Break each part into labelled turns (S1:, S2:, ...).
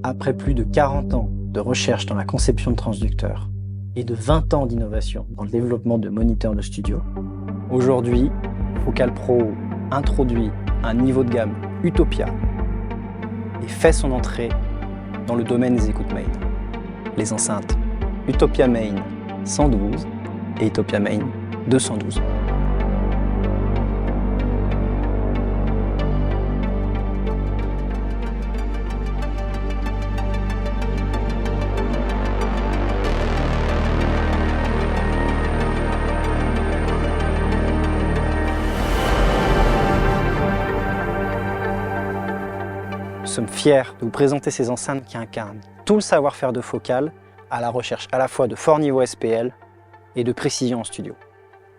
S1: Après plus de 40 ans de recherche dans la conception de transducteurs et de 20 ans d'innovation dans le développement de moniteurs de studio, aujourd'hui, Focal Pro introduit un niveau de gamme Utopia et fait son entrée dans le domaine des écoutes main. Les enceintes Utopia Main 112 et Utopia Main 212. Nous sommes fiers de vous présenter ces enceintes qui incarnent tout le savoir-faire de Focal à la recherche à la fois de fort niveau SPL et de précision en studio.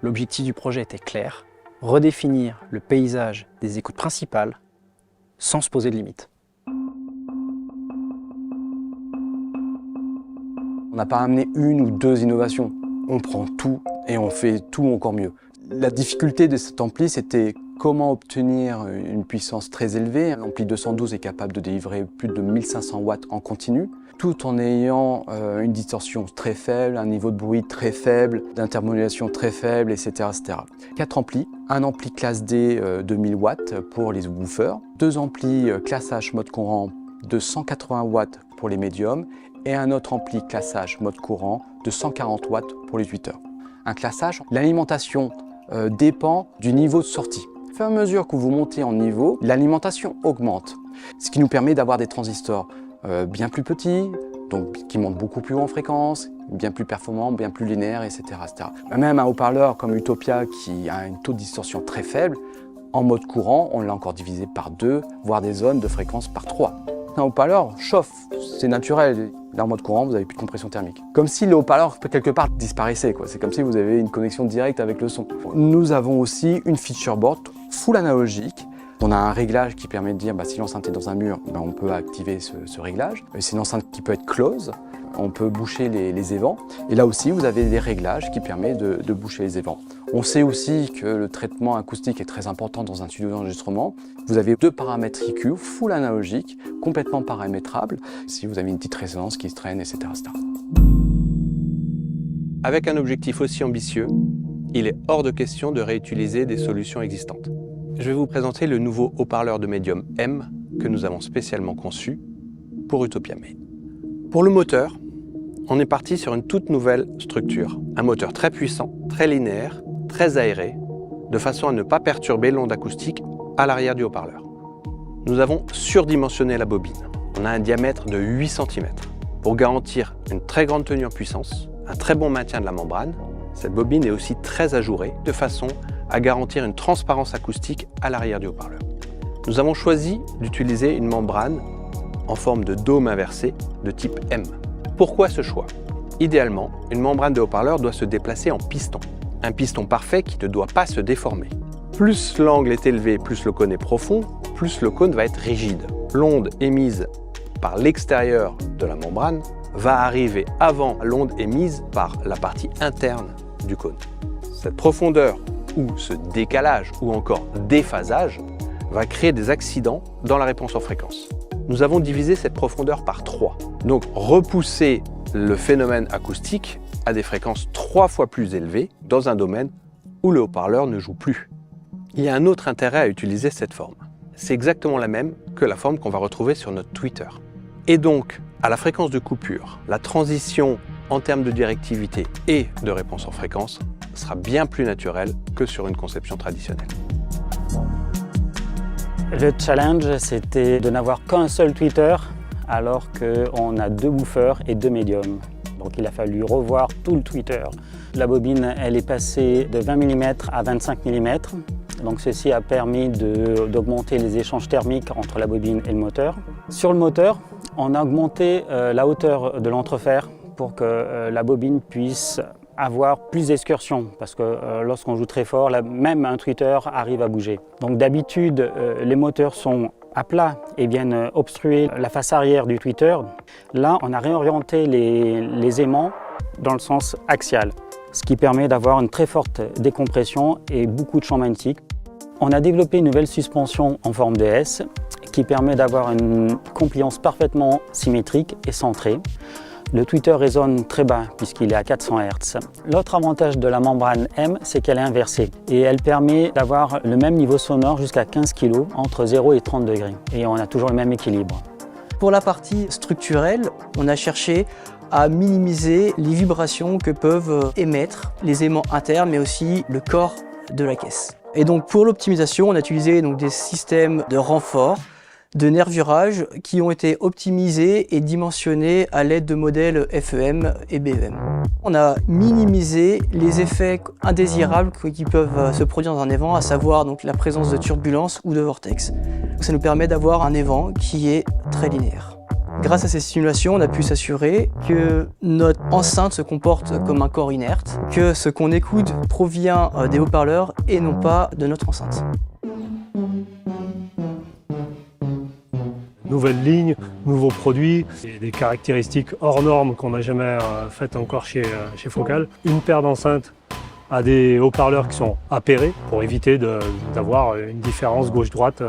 S1: L'objectif du projet était clair, redéfinir le paysage des écoutes principales sans se poser de limites.
S2: On n'a pas amené une ou deux innovations, on prend tout et on fait tout encore mieux. La difficulté de cet ampli, c'était comment obtenir une puissance très élevée. L'ampli 212 est capable de délivrer plus de 1500 watts en continu, tout en ayant une distorsion très faible, un niveau de bruit très faible, d'intermodulation très faible, etc., etc. 4 amplis, un ampli classe D de 1000 watts pour les woofers, 2 amplis classe H mode courant de 180 watts pour les médiums et un autre ampli classe H mode courant de 140 watts pour les tweeters. Un classe H, l'alimentation dépend du niveau de sortie. Au fur et à mesure que vous montez en niveau, l'alimentation augmente, ce qui nous permet d'avoir des transistors bien plus petits, donc qui montent beaucoup plus haut en fréquence, bien plus performants, bien plus linéaires, etc., etc. Même un haut-parleur comme Utopia qui a un taux de distorsion très faible, en mode courant, on l'a encore divisé par 2, voire des zones de fréquence par 3. Un haut-parleur chauffe, c'est naturel. Là, en mode courant, vous n'avez plus de compression thermique. Comme si le haut-parleur, quelque part, disparaissait, quoi. C'est comme si vous avez une connexion directe avec le son. Nous avons aussi une feature board full analogique. On a un réglage qui permet de dire, si l'enceinte est dans un mur, on peut activer ce réglage. C'est une enceinte qui peut être close. On peut boucher les évents. Et là aussi, vous avez des réglages qui permettent de boucher les évents. On sait aussi que le traitement acoustique est très important dans un studio d'enregistrement. Vous avez 2 paramètres EQ, full analogique, complètement paramétrables, si vous avez une petite résonance qui se traîne, etc., etc.
S3: Avec un objectif aussi ambitieux, il est hors de question de réutiliser des solutions existantes. Je vais vous présenter le nouveau haut-parleur de médium M que nous avons spécialement conçu pour Utopia Main. Pour le moteur, on est parti sur une toute nouvelle structure. Un moteur très puissant, très linéaire, très aéré, de façon à ne pas perturber l'onde acoustique à l'arrière du haut-parleur. Nous avons surdimensionné la bobine. On a un diamètre de 8 cm. Pour garantir une très grande tenue en puissance, un très bon maintien de la membrane, cette bobine est aussi très ajourée, de façon à garantir une transparence acoustique à l'arrière du haut-parleur. Nous avons choisi d'utiliser une membrane en forme de dôme inversé de type M. Pourquoi ce choix? Idéalement, une membrane de haut-parleur doit se déplacer en piston. Un piston parfait qui ne doit pas se déformer. Plus l'angle est élevé, plus le cône est profond, plus le cône va être rigide. L'onde émise par l'extérieur de la membrane va arriver avant l'onde émise par la partie interne du cône. Cette profondeur ou ce décalage ou encore déphasage va créer des accidents dans la réponse en fréquence. Nous avons divisé cette profondeur par 3. Donc repousser le phénomène acoustique à des fréquences 3 fois plus élevées dans un domaine où le haut-parleur ne joue plus. Il y a un autre intérêt à utiliser cette forme. C'est exactement la même que la forme qu'on va retrouver sur notre tweeter. Et donc, à la fréquence de coupure, la transition en termes de directivité et de réponse en fréquence sera bien plus naturelle que sur une conception traditionnelle.
S4: Le challenge, c'était de n'avoir qu'un seul tweeter alors qu'on a 2 woofers et 2 médiums. Donc il a fallu revoir tout le tweeter. La bobine, elle est passée de 20 mm à 25 mm. Donc ceci a permis d'augmenter les échanges thermiques entre la bobine et le moteur. Sur le moteur, on a augmenté la hauteur de l'entrefer pour que la bobine puisse avoir plus d'excursions, parce que lorsqu'on joue très fort, même un tweeter arrive à bouger. Donc d'habitude, les moteurs sont à plat et viennent obstruer la face arrière du tweeter. Là, on a réorienté les aimants dans le sens axial, ce qui permet d'avoir une très forte décompression et beaucoup de champ magnétique. On a développé une nouvelle suspension en forme de S qui permet d'avoir une compliance parfaitement symétrique et centrée. Le tweeter résonne très bas puisqu'il est à 400 Hz. L'autre avantage de la membrane M, c'est qu'elle est inversée et elle permet d'avoir le même niveau sonore jusqu'à 15 kg entre 0 et 30 degrés. Et on a toujours le même équilibre.
S5: Pour la partie structurelle, on a cherché à minimiser les vibrations que peuvent émettre les éléments internes mais aussi le corps de la caisse. Et donc pour l'optimisation, on a utilisé des systèmes de renfort, de nervurage qui ont été optimisés et dimensionnés à l'aide de modèles FEM et BEM. On a minimisé les effets indésirables qui peuvent se produire dans un évent, à savoir la présence de turbulences ou de vortex. Ça nous permet d'avoir un évent qui est très linéaire. Grâce à ces simulations, on a pu s'assurer que notre enceinte se comporte comme un corps inerte, que ce qu'on écoute provient des haut-parleurs et non pas de notre enceinte.
S6: Nouvelle ligne, nouveaux produits, et des caractéristiques hors normes qu'on n'a jamais faites encore chez Focal. Une paire d'enceintes à des haut-parleurs qui sont appairés pour éviter d'avoir une différence gauche-droite,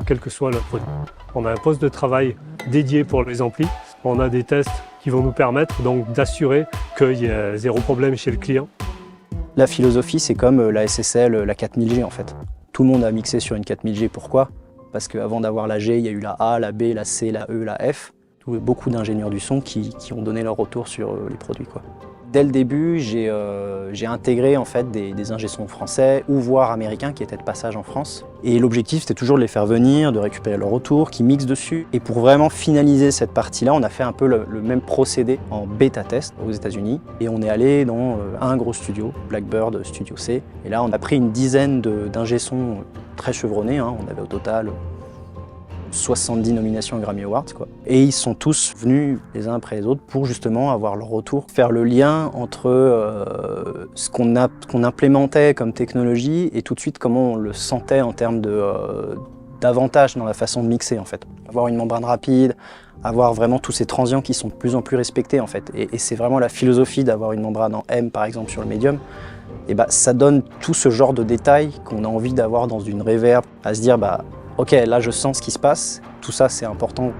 S6: quel que soit le produit. On a un poste de travail dédié pour les amplis. On a des tests qui vont nous permettre donc d'assurer qu'il y a zéro problème chez le client.
S1: La philosophie, c'est comme la SSL, la 4000G en fait. Tout le monde a mixé sur une 4000G, pourquoi ? Parce qu'avant d'avoir la G, il y a eu la A, la B, la C, la E, la F. Beaucoup d'ingénieurs du son qui ont donné leur retour sur les produits, quoi. Dès le début, j'ai intégré en fait des ingé-sons français ou voire américains qui étaient de passage en France. Et l'objectif, c'était toujours de les faire venir, de récupérer leur retour, qui mixent dessus. Et pour vraiment finaliser cette partie-là, on a fait un peu le même procédé en bêta-test aux États-Unis. Et on est allé dans un gros studio, Blackbird Studio C. Et là, on a pris une dizaine d'ingé-sons très chevronnés. On avait au total 70 nominations Grammy Awards, quoi. Et ils sont tous venus les uns après les autres pour justement avoir leur retour, faire le lien entre ce qu'on implémentait comme technologie et tout de suite comment on le sentait en termes d'avantages dans la façon de mixer en fait. Avoir une membrane rapide, avoir vraiment tous ces transients qui sont de plus en plus respectés en fait. Et c'est vraiment la philosophie d'avoir une membrane en M par exemple sur le médium. Et ça donne tout ce genre de détails qu'on a envie d'avoir dans une reverb, à se dire ok, là je sens ce qui se passe, tout ça c'est important.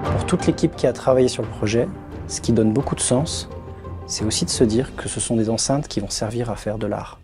S1: Pour toute l'équipe qui a travaillé sur le projet, ce qui donne beaucoup de sens, c'est aussi de se dire que ce sont des enceintes qui vont servir à faire de l'art.